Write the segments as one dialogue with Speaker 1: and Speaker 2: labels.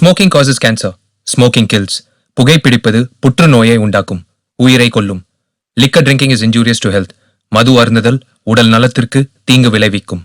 Speaker 1: Smoking causes cancer. Smoking kills. புகைப்பிடிப்பது புற்றுநோயை உண்டாக்கும், உயிரை கொல்லும். Liquor drinking is injurious to health. மது அருந்துதல் உடல் நலத்திற்கு தீங்கு விளைவிக்கும்.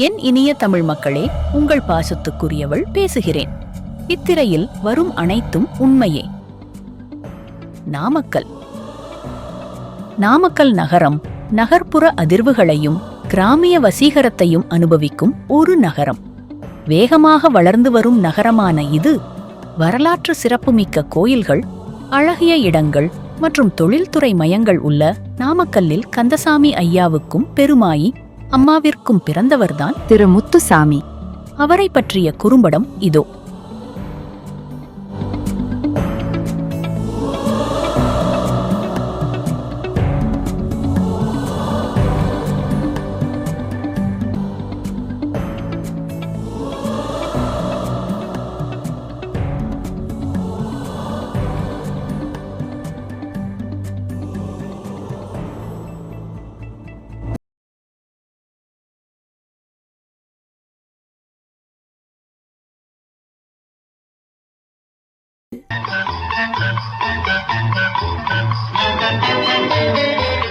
Speaker 2: என் இனிய தமிழ் மக்களே, உங்கள் பாசத்துக்குரியவள் பேசுகிறேன். இத்திரையில் வரும் அனைத்தும் உண்மையே. நாமக்கல் நகரம் நகர்ப்புற அதிர்வுகளையும் கிராமிய வசீகரத்தையும் அனுபவிக்கும் ஒரு நகரம். வேகமாக வளர்ந்து வரும் நகரமான இது வரலாற்று சிறப்புமிக்க கோயில்கள், அழகிய இடங்கள் மற்றும் தொழில்துறை மையங்கள் உள்ள நாமக்கல்லில் கந்தசாமி ஐயாவுக்கும் பெருமாயி அம்மாவிற்கும் பிறந்தவர்தான்
Speaker 3: திரு முத்துசாமி.
Speaker 2: அவரை பற்றிய குறும்படம் இதோ.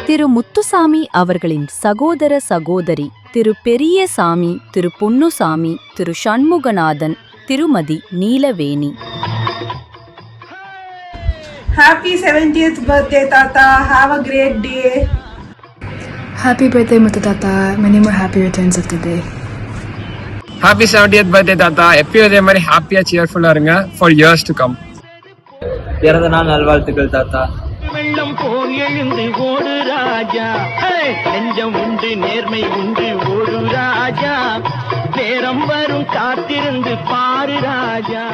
Speaker 3: திரு முத்துசாமி அவர்களின் சகோதர சகோதரி திரு பெரியசாமி, திரு பொன்னுசாமி, திரு சண்முகநாதன், திருமதி Neelaveni.
Speaker 4: Happy 70th birthday, Tata. Have a great day.
Speaker 5: Happy birthday, Muthu Tata. Many more happy returns of the day.
Speaker 6: Happy 70th birthday, Tata. எப்பயும் இதே மாதிரி ஹாப்பியா சியர்ஃபுல்லா இருங்க for years to come.
Speaker 7: பிறந்த நாள் நல்வாழ்த்துக்கள் தாத்தா.
Speaker 8: வெள்ளம் போல் எழுந்து ஓடு ராஜா, நெஞ்சம் உண்டு நேர்மை உண்டு ஓடு ராஜா, நேரம் வரும் காத்திருந்து பாரு ராஜா.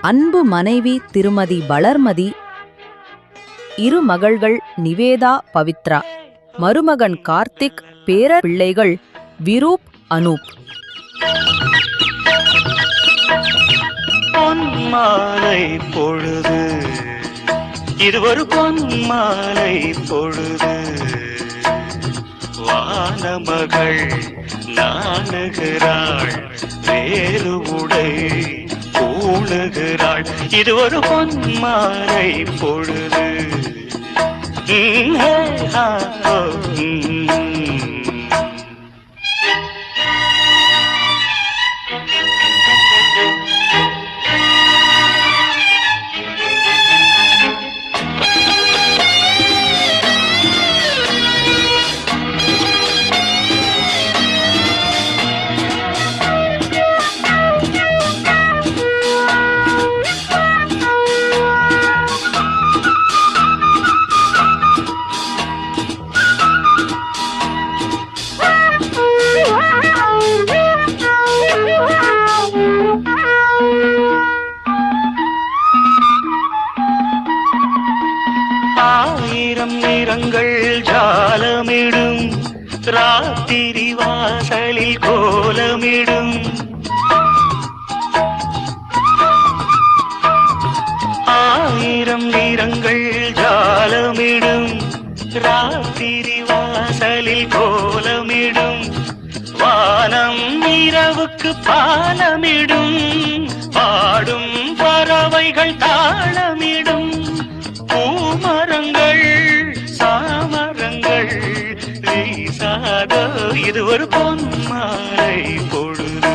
Speaker 3: அன்பு மனைவி திருமதி வளர்மதி, இரு மகள்கள் நிவேதா, பவித்ரா, மருமகன் கார்த்திக், பேர பிள்ளைகள் விரூப், அனூப்.
Speaker 8: பொன்மாலை பொழுது, இது ஒரு பொன்மாலை பொழுது, வானமகள் நாணுகிறாள், வேறு உடை பூணுகிறாள், இது ஒரு பொன்மாலை பொழுது. ஆயிரம் நிறங்கள் ஜாலமிடும், ராத்திரி வாசலில் கோலமிடும், ஆயிரம் நிறங்கள் ஜாலமிடும், ராத்திரி வாசலில் கோலமிடும், வானம் இரவுக்கு பாலமிடும், பாடும் பறவைகள் தாளமிடும், பூமரங்கள் சாமரங்கள் வீசாதோ, இது ஒரு பொன்மாலை பொழுது.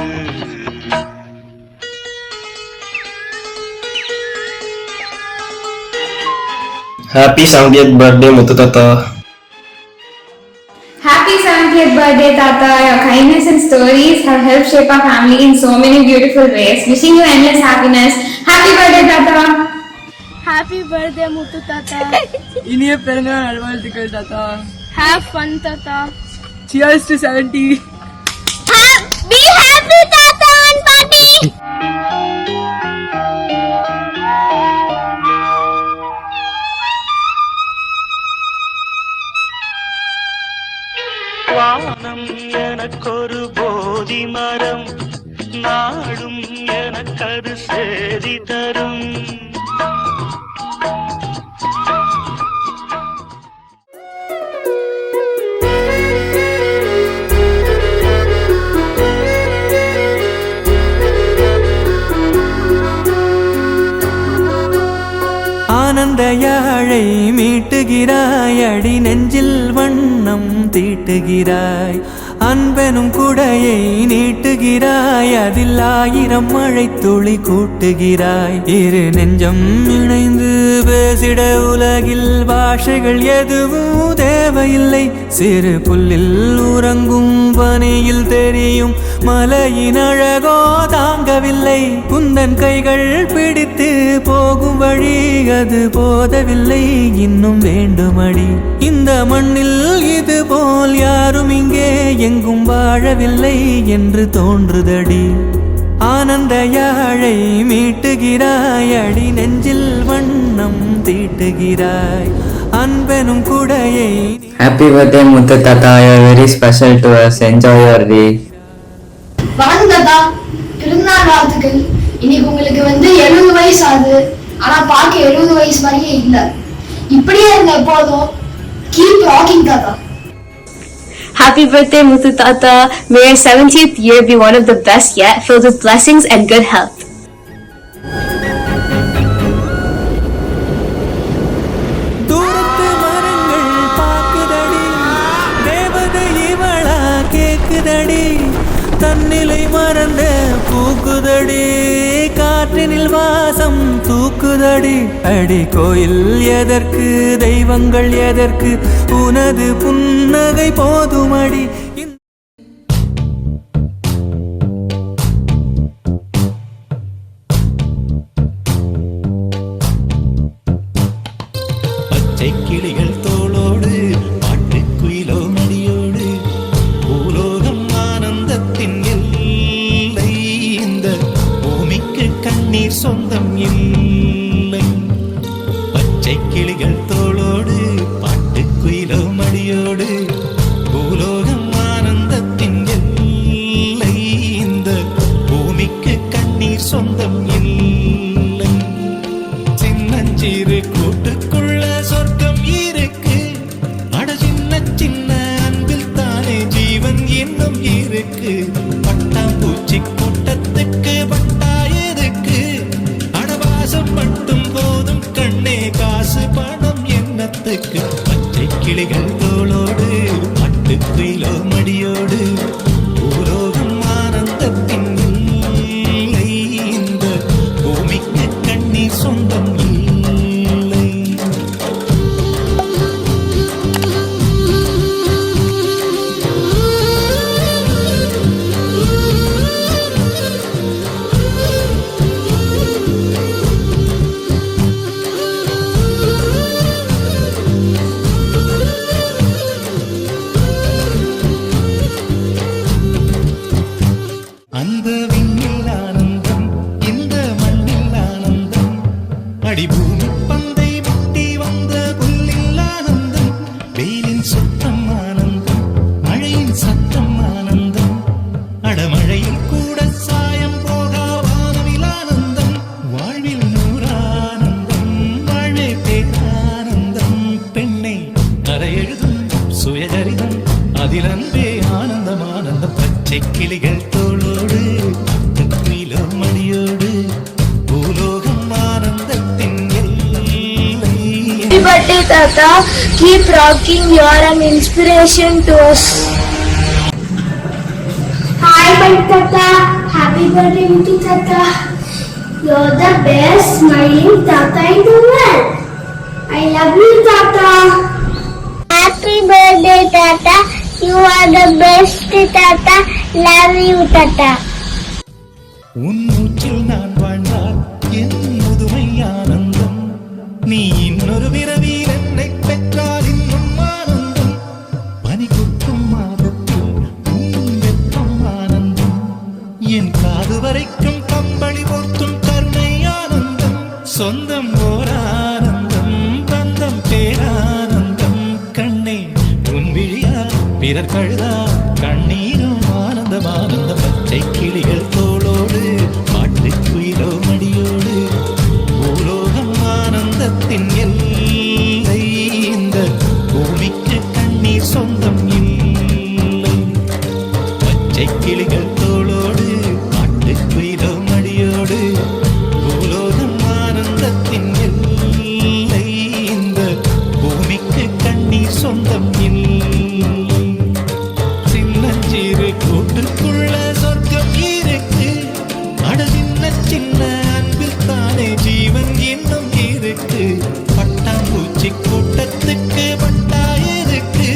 Speaker 7: Happy 70th birthday, Muthu Tata.
Speaker 9: Happy 70th birthday, Tata. Your kindness and stories have helped shape our family in so many beautiful ways. Wishing you endless happiness. Happy birthday, Tata.
Speaker 10: Happy birthday, Muthu Tata.
Speaker 6: இனிய பிறந்தநாள் நல்வாழ்த்துக்கள் தாத்தா.
Speaker 10: Have fun, Tata.
Speaker 6: Cheers to 70.
Speaker 10: Be happy, Tata and Papi.
Speaker 8: வானம் எனக்கொரு போதி மரம், நாடும் எனக்கது சேதி தரும்.
Speaker 11: ஆனந்த யாழை மீட்டுகிறாய், அடி நெஞ்சில் வண்ணம் தீட்டுகிறாய். அன்பெனும் குடையை நீட்டுகிறாய், அதில் 1000 மழை துளி கூட்டுகிறாய். இரு நெஞ்சம் இணைந்து பேசிட உலகில் பாஷைகள் எதுவும் தேவையில்லை. சிறு புல்லில் உறங்கும் பனியில் தெரியும் மலையின் அழகோ தாங்கவில்லை. குந்தன் கைகள் பிடித்து போகும் வழி அது போதவில்லை, இன்னும் வேண்டுமடி. இந்த மண்ணில் இது போல் யாரும் இங்கே எங்கும் வாழவில்லை என்று தோன்றுதடி. ஆனந்த யாழை மீட்டுகிறாய், அடி நெஞ்சில் வண்ணம் தீட்டுகிறாய். அன்பெனும் குடையை.
Speaker 7: Happy birthday, Muthu Tata. You are very special to us. Enjoy your day.
Speaker 10: வணக்கம் தாத்தா, பிறந்தநாள் வாழ்த்துக்கள். இன்னைக்கு உங்களுக்கு 70 வயசு ஆகுது, ஆனா பார்க்க 70 வயசு மாதிரியே இல்ல. இப்படியே இருங்க எப்போதும். Keep rocking, தாத்தா.
Speaker 9: Happy birthday, Muthu Tata. May your 70th year be one of the best yet, filled with blessings and good health.
Speaker 11: தூரத்து மரங்கள் பாக்குதடி, தேவதை இவளா கேக்குதடி. தன்னிலை மறந்த பூக்குதடி, காற்றினில் வாசம் தூக்குதடி. அடி கோயில் எதற்கு, தெய்வங்கள் எதற்கு, உனது புன்னகை போதுமடி.
Speaker 8: பச்சை கிளிகள் தோளோடு, பாட்டுக்குயிலோ மடியோடு, பூலோகம் ஆனந்தத்தின் எல்லை. இந்த பூமிக்கு கண்ணீர் சொந்தம் இல்லை. பச்சை கிளிகள் தோளோடு, பாட்டுக்குயிலோ மடியோடு, பூலோகம் ஆனந்தத்தின் எல்லை. இந்த பூமிக்கு கண்ணீர் சொந்தம் இல்லை. சின்னஞ்சிறு கூட்டுக்குள்ள சொர்க்கம் இருக்கு, அட சின்ன சின்ன அன்பில் தானே ஜீவன் இன்னும் இருக்கு. பட்டாம்பூச்சி கூட்டத்துக்கு பட்டாயதுக்கு, அடவாசம் மட்டும் போதும் கண்ணே, காசு பணம் எண்ணத்துக்கு. பச்சை கிளிகள் தோளோடு, பட்டுக்குயிலோ மடியோடு, பூலோகம் ஆனந்தத்தின் இல்லை. இந்த பூமிக்கு கண்ணீர் சொந்தம் இல்லை. அந்த விண்ணில் ஆனந்தம், இந்த மண்ணில் ஆனந்தம், அடிபூமி பந்தை முட்டி வந்த புல்லில் ஆனந்தம். வெயிலின் சுத்தம் ஆனந்தம், மழையின் சத்தம் ஆனந்தம், அடமழையில் கூட சாயம் போகா வானவில் ஆனந்தம். வாழ்வில் நூறானந்தம், வாழ்வே பேரானந்தம். பெண்ணை கரை எழுதும் சுயசரிதம், அதில் அன்பே ஆனந்தம் ஆனந்தம். பச்சை கிளிகள் தோளோடு, பட்டுக்குயிலோ மடியோடு, பூலோகம் ஆனந்தத்தின் எல்லை.
Speaker 10: Happy birthday, Tata. Keep rocking. You are an inspiration to us. Hi, Muthu Tata. Happy birthday, Muthu Tata. You're the best smiling Tata in the world. I Love you, Tata. Happy birthday, Tata. You are the best, Tata. Love you, Tata.
Speaker 11: உன் மூச்சில் நான் வாழ்ந்தால் என் முதுமை ஆனந்தம். நீ இன்னொரு பிறவியில் என்னை பெற்றால் இன்னும் ஆனந்தம். பனி கொட்டும் மாதத்தில் உன் வெப்பம் ஆனந்தம். என் காது வரைக்கும் கம்பளி போர்த்தும் கருணை ஆனந்தம். சொந்தம் ஓர் ஆனந்தம், பந்தம் பேரானந்தம். கண்ணே உன் விழியா பிறர் கழுதா கண்ணீரும் ஆனந்தம் ஆனந்தம். பச்சை கிளிகள் தோளோடு பாட்டுக்குயிலோ மடியோடு பூலோகம் ஆனந்தத்தின் எல்லை. இந்த பூமிக்கு கண்ணீர் சொந்தம் இல்லை. பச்சை கிளிகள் தோளோடு பாட்டுக்குயிலோ மடியோடு பூலோகம் ஆனந்தத்தின் எல்லை. இந்த பூமிக்கு கண்ணீர் சொந்தம் இல்லை. சின்னஞ்சிறு கூட்டுக்குள்ள சொர்க்கம் இருக்கு. அட சின்ன சின்ன அன்பில் தானே ஜீவன் இன்னும் இருக்கு. பட்டாம்பூச்சி கூட்டத்துக்கு பட்டாயிருக்கு.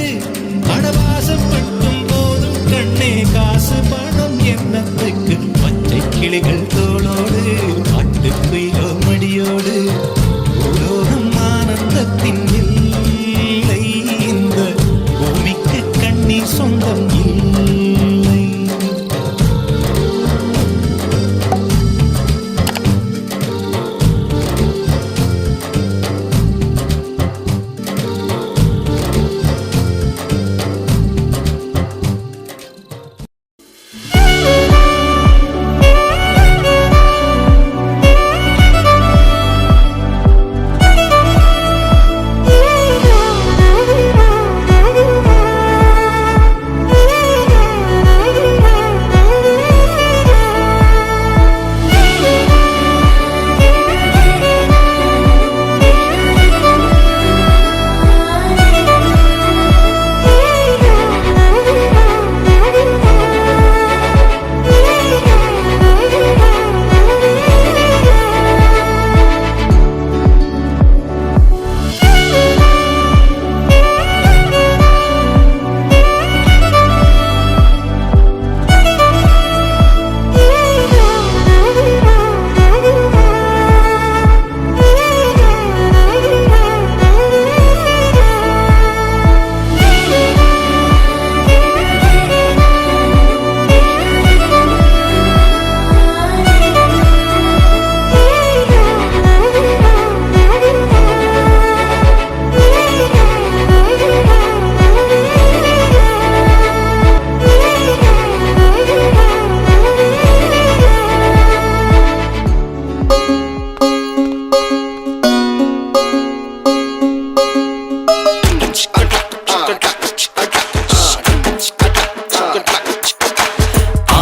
Speaker 11: அடவாசம் மட்டும் போதும் கண்ணே, காசு பணம் என்னத்துக்கு. பச்சை கிளிகள் தோளோடு பாட்டுக்குயிலோ மடியோடு பூலோகம் ஆனந்தத்தின் இல்லை. இந்த பூமிக்கு கண்ணீர் சொந்தம் இல்லை.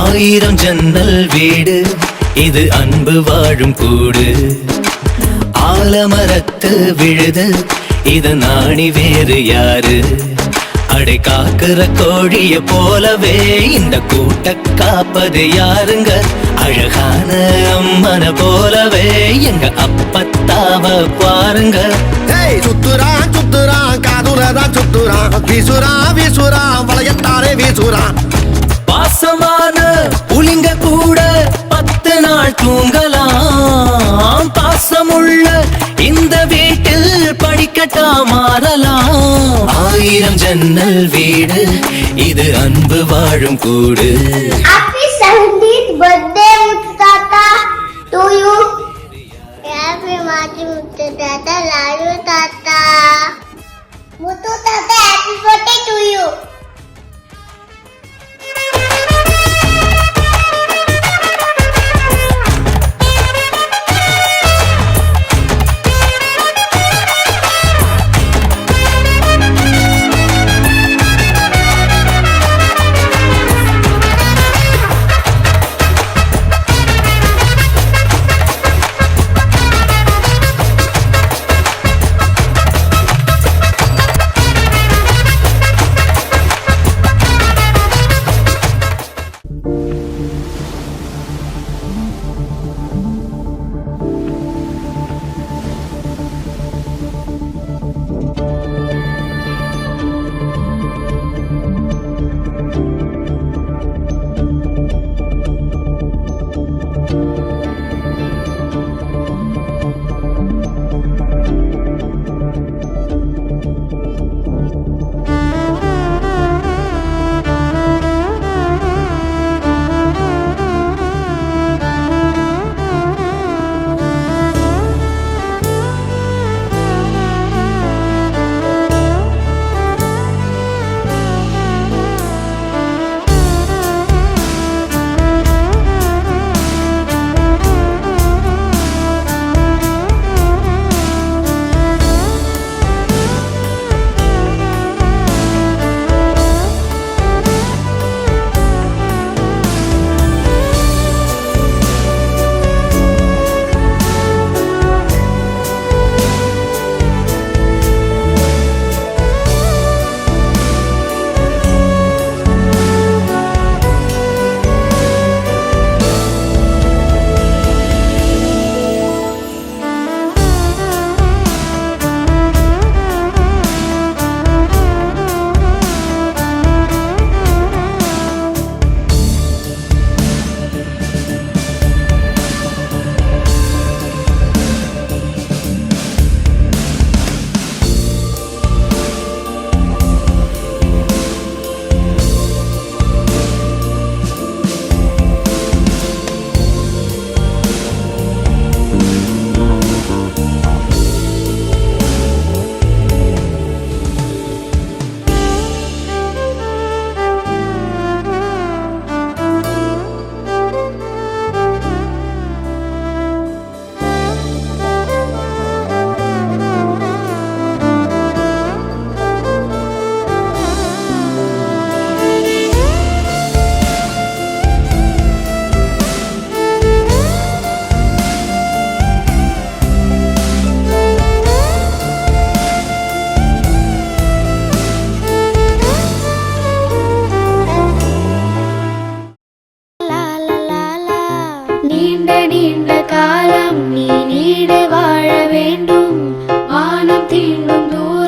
Speaker 12: ஆயிரம் ஜன்னல் வீடு இது அன்பு வாழும் கூடு. ஆலமரத்து விழுது இது நாணி வேறு யாரு. அடை காக்குற கோழிய போலவே இந்த கூட்ட காப்பது யாருங்க. அழகான அம்மன போலவே எங்க அப்பத்தாவ பாருங்க.
Speaker 13: சுத்துறான் சுத்துறான் காதுலதான் சுத்துறான். வீசுறா வீசுறா வளையத்தாரே வீசுறா.
Speaker 12: பாசமான புலிங்க கூட 10 நாள் தூங்கலாம். பாசமுள்ள இந்த வீட்டில் படிக்கட்டா மாறலாம். ஆயிரம் ஜன்னல் வீடு இது அன்பு வாழும் கூடு.
Speaker 10: Happy 70th birthday, Muthu Tata, to you. Happy birthday, Muthu Tata. Love you, Tata. Muthu Tata, happy birthday to you.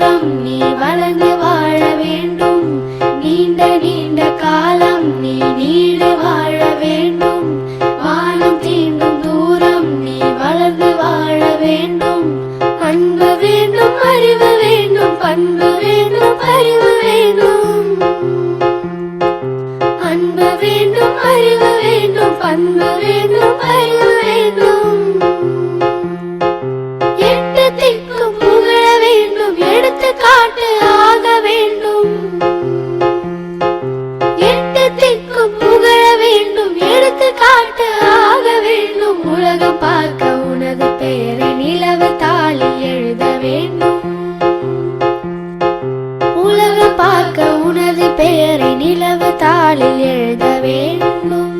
Speaker 9: தூரம் நீ வளர்ந்து வாழ வேண்டும். நீண்ட நீண்ட காலம் நீ நீடு வாழ வேண்டும். வானம் தீண்டும் தூரம் நீ வளர்ந்து வாழ வேண்டும். அன்பு வேண்டும், அறிவு வேண்டும், பண்பு வேண்டும், அறிவு வேண்டும். அன்பு வேண்டும், அறிவு வேண்டும், பண்பு வேண்டும், அறிவு வேண்டும். எட்டு திக்கும் புகழ வேண்டும், எடுத்துக்காட்டு ஆக வேண்டும். எட்டு திக்கும் புகழ வேண்டும், எடுத்துக்காட்டு ஆக வேண்டும். உலகம் பார்க்க உனது பெயரை நிலவு தாளில் எழுத வேண்டும். உலகம் பார்க்க உனது பெயரை நிலவு தாளில் எழுத வேண்டும்.